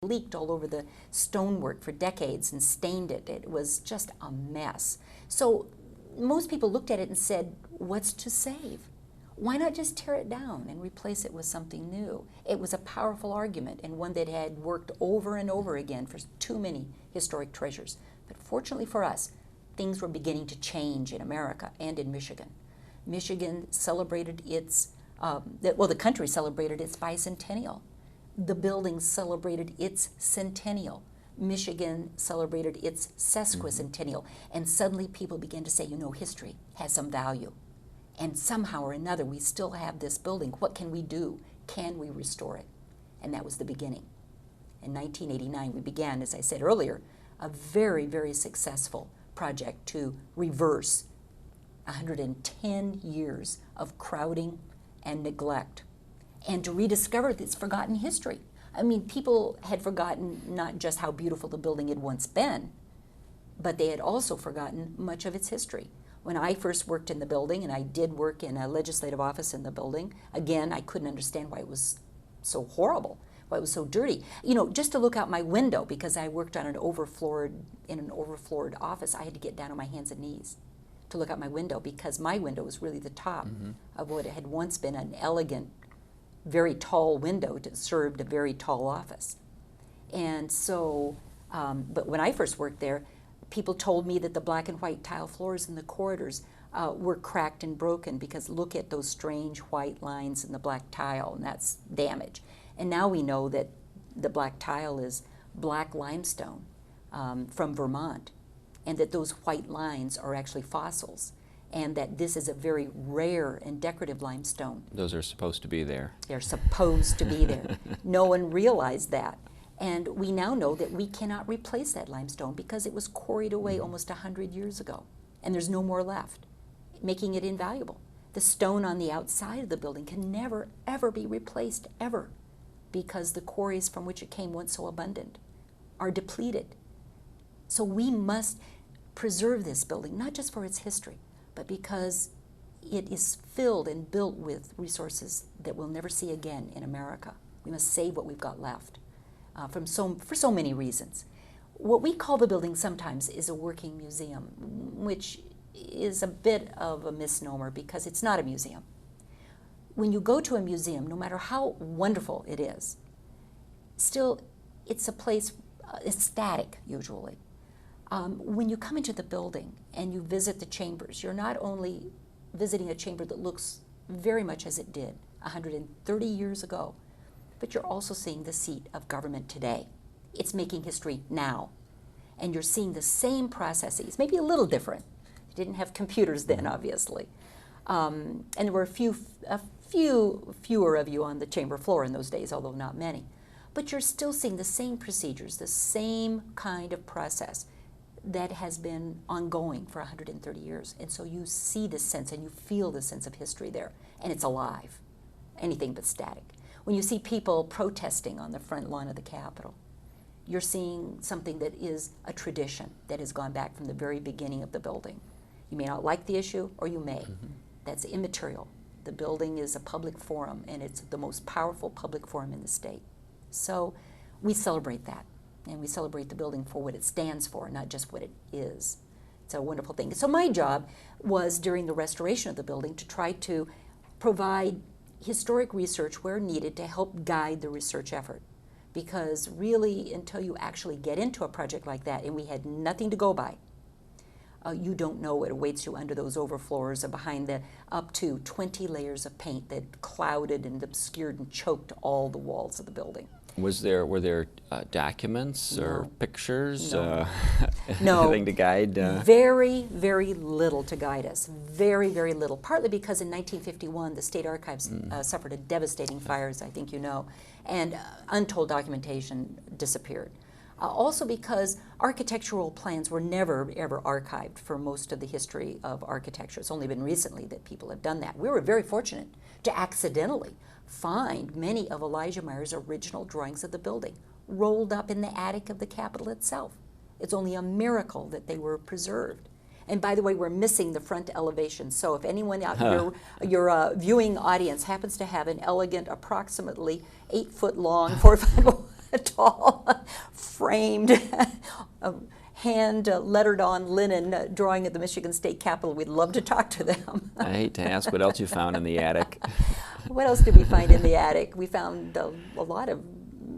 Leaked all over the stonework for decades and stained it. It was just a mess. So most people looked at it and said, what's to save? Why not just tear it down and replace it with something new? It was a powerful argument, and one that had worked over and over again for too many historic treasures. But fortunately for us, things were beginning to change in America and in Michigan. Michigan celebrated its, the country celebrated its bicentennial. The building celebrated its centennial. Michigan celebrated its sesquicentennial. And suddenly people began to say, you know, history has some value. And somehow or another, we still have this building. What can we do? Can we restore it? And that was the beginning. In 1989, we began, as I said earlier, a very, very successful project to reverse 110 years of crowding and neglect, and to rediscover this forgotten history. I mean, people had forgotten not just how beautiful the building had once been, but they had also forgotten much of its history. When I first worked in the building, and I did work in a legislative office in the building, again, I couldn't understand why it was so horrible, why it was so dirty. You know, just to look out my window, because I worked on in an overfloored office, I had to get down on my hands and knees to look out my window, because my window was really the top of what had once been an elegant, very tall window that served a very tall office. And so, but when I first worked there, people told me that the black and white tile floors in the corridors were cracked and broken, because look at those strange white lines in the black tile, and that's damage. And now we know that the black tile is black limestone from Vermont, and that those white lines are actually fossils, and that this is a very rare and decorative limestone. Those are supposed to be there. They're supposed to be there. No one realized that. And we now know that we cannot replace that limestone because it was quarried away almost 100 years ago, and there's no more left, making it invaluable. The stone on the outside of the building can never, ever be replaced, ever, because the quarries from which it came, once so abundant, are depleted. So we must preserve this building, not just for its history, but because it is filled and built with resources that we'll never see again in America. We must save what we've got left for so many reasons. What we call the building sometimes is a working museum, which is a bit of a misnomer because it's not a museum. When you go to a museum, no matter how wonderful it is, still it's a place, it's static usually. When you come into the building and you visit the chambers, you're not only visiting a chamber that looks very much as it did 130 years ago, but you're also seeing the seat of government today. It's making history now. And you're seeing the same processes, maybe a little different. You didn't have computers then, obviously. And there were fewer of you on the chamber floor in those days, although not many. But you're still seeing the same procedures, the same kind of process that has been ongoing for 130 years. And so you see this sense and you feel the sense of history there, and it's alive, anything but static. When you see people protesting on the front lawn of the Capitol, you're seeing something that is a tradition that has gone back from the very beginning of the building. You may not like the issue, or you may. That's immaterial. The building is a public forum, and it's the most powerful public forum in the state. So we celebrate that. And we celebrate the building for what it stands for, not just what it is. It's a wonderful thing. So my job was, during the restoration of the building, to try to provide historic research where needed to help guide the research effort. Because really, until you actually get into a project like that, and we had nothing to go by, you don't know what awaits you under those overfloors or behind the up to 20 layers of paint that clouded and obscured and choked all the walls of the building. Were there documents or pictures? No. Anything to guide? Very, very little to guide us. Very, very little. Partly because in 1951 the State Archives suffered a devastating fire, as I think you know, and untold documentation disappeared. Also because architectural plans were never, ever archived for most of the history of architecture. It's only been recently that people have done that. We were very fortunate to accidentally find many of Elijah Meyer's original drawings of the building rolled up in the attic of the Capitol itself. It's only a miracle that they were preserved. And by the way, we're missing the front elevation. So if anyone out your viewing audience happens to have an elegant, approximately 8-foot long, 4-foot tall, framed, hand lettered on linen drawing of the Michigan State Capitol. We'd love to talk to them. I hate to ask what else you found in the attic. What else did we find in the attic? We found a lot of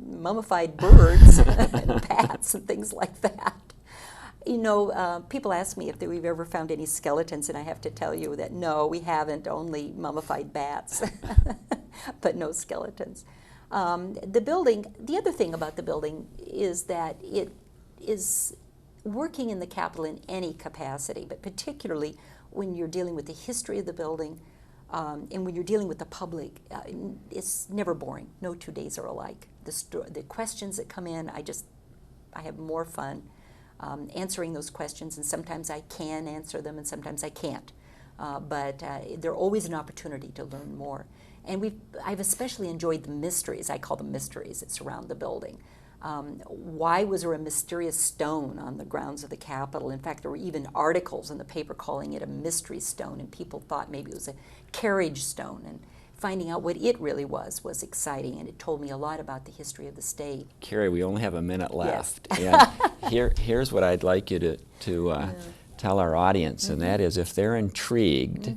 mummified birds and bats and things like that. You know, people ask me if we've ever found any skeletons, and I have to tell you that no, we haven't, only mummified bats, but no skeletons. The building, the other thing about the building is that it is working in the Capitol in any capacity, but particularly when you're dealing with the history of the building and when you're dealing with the public, it's never boring. No 2 days are alike. The questions that come in, I have more fun answering those questions, and sometimes I can answer them and sometimes I can't. But they're always an opportunity to learn more. And I've especially enjoyed the mysteries, I call them mysteries, that surround the building. Why was there a mysterious stone on the grounds of the Capitol? In fact, there were even articles in the paper calling it a mystery stone, and people thought maybe it was a carriage stone. And finding out what it really was exciting, and it told me a lot about the history of the state. Kerry, we only have a minute left. Yes. And here's what I'd like you to tell our audience, and that is if they're intrigued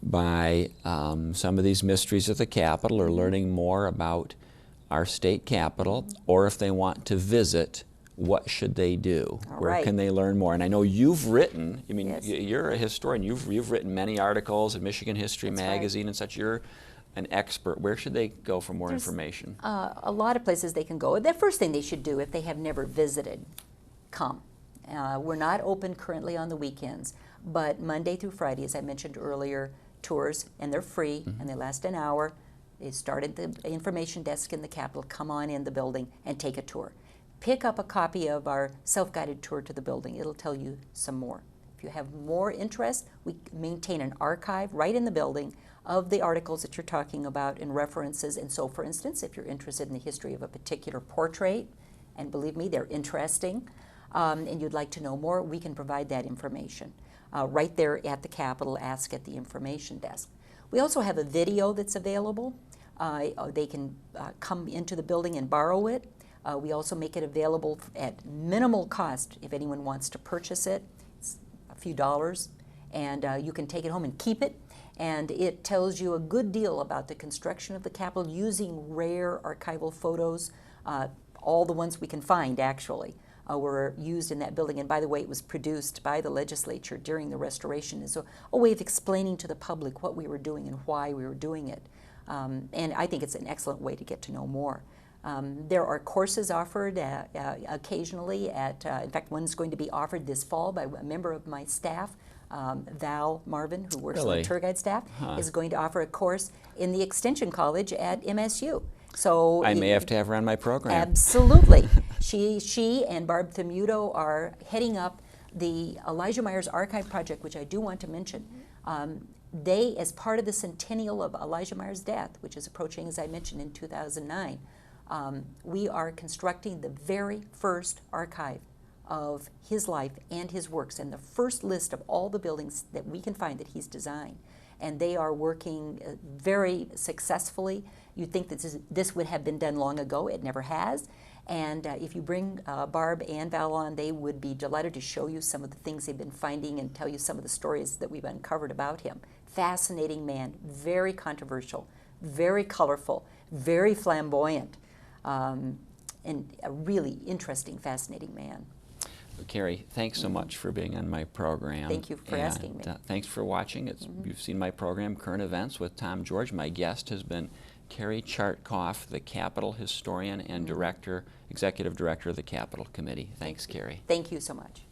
by some of these mysteries of the Capitol or learning more about our state capitol, or if they want to visit, what should they do? Where can they learn more? And I know you've written, I mean, you're a historian, you've written many articles in Michigan History Magazine and such. You're an expert. Where should they go for more information? A lot of places they can go. The first thing they should do, if they have never visited, come. We're not open currently on the weekends, but Monday through Friday, as I mentioned earlier, tours, and they're free, and they last an hour. They start at the information desk in the Capitol, come on in the building and take a tour. Pick up a copy of our self-guided tour to the building. It'll tell you some more. If you have more interest, we maintain an archive right in the building of the articles that you're talking about and references. And so, for instance, if you're interested in the history of a particular portrait, and believe me, they're interesting, and you'd like to know more, we can provide that information. Right there at the Capitol, ask at the information desk. We also have a video that's available. They can come into the building and borrow it. We also make it available at minimal cost if anyone wants to purchase it. It's a few dollars, and you can take it home and keep it. And it tells you a good deal about the construction of the Capitol using rare archival photos. All the ones we can find, actually, were used in that building. And by the way, it was produced by the legislature during the restoration as a way of explaining to the public what we were doing and why we were doing it. And I think it's an excellent way to get to know more. There are courses offered occasionally in fact, one's going to be offered this fall by a member of my staff, Val Marvin, who works on the tour guide staff, is going to offer a course in the Extension College at MSU. So I may have to have her on my program. Absolutely. She and Barb Thimuto are heading up the Elijah Myers Archive Project, which I do want to mention. They, as part of the centennial of Elijah Myers' death, which is approaching, as I mentioned, in 2009, we are constructing the very first archive of his life and his works, and the first list of all the buildings that we can find that he's designed. And they are working very successfully. You'd think that this would have been done long ago. It never has. And if you bring Barb and Val on, they would be delighted to show you some of the things they've been finding and tell you some of the stories that we've uncovered about him. Fascinating man, very controversial, very colorful, very flamboyant, and a really interesting, fascinating man. Kerry, thanks so much for being on my program. Thank you for asking me. Thanks for watching. You've seen my program, Current Events with Tom George. My guest has been Kerry Chartkoff, the Capitol historian and executive director of the Capitol Committee. Thanks, Kerry. Thank you so much.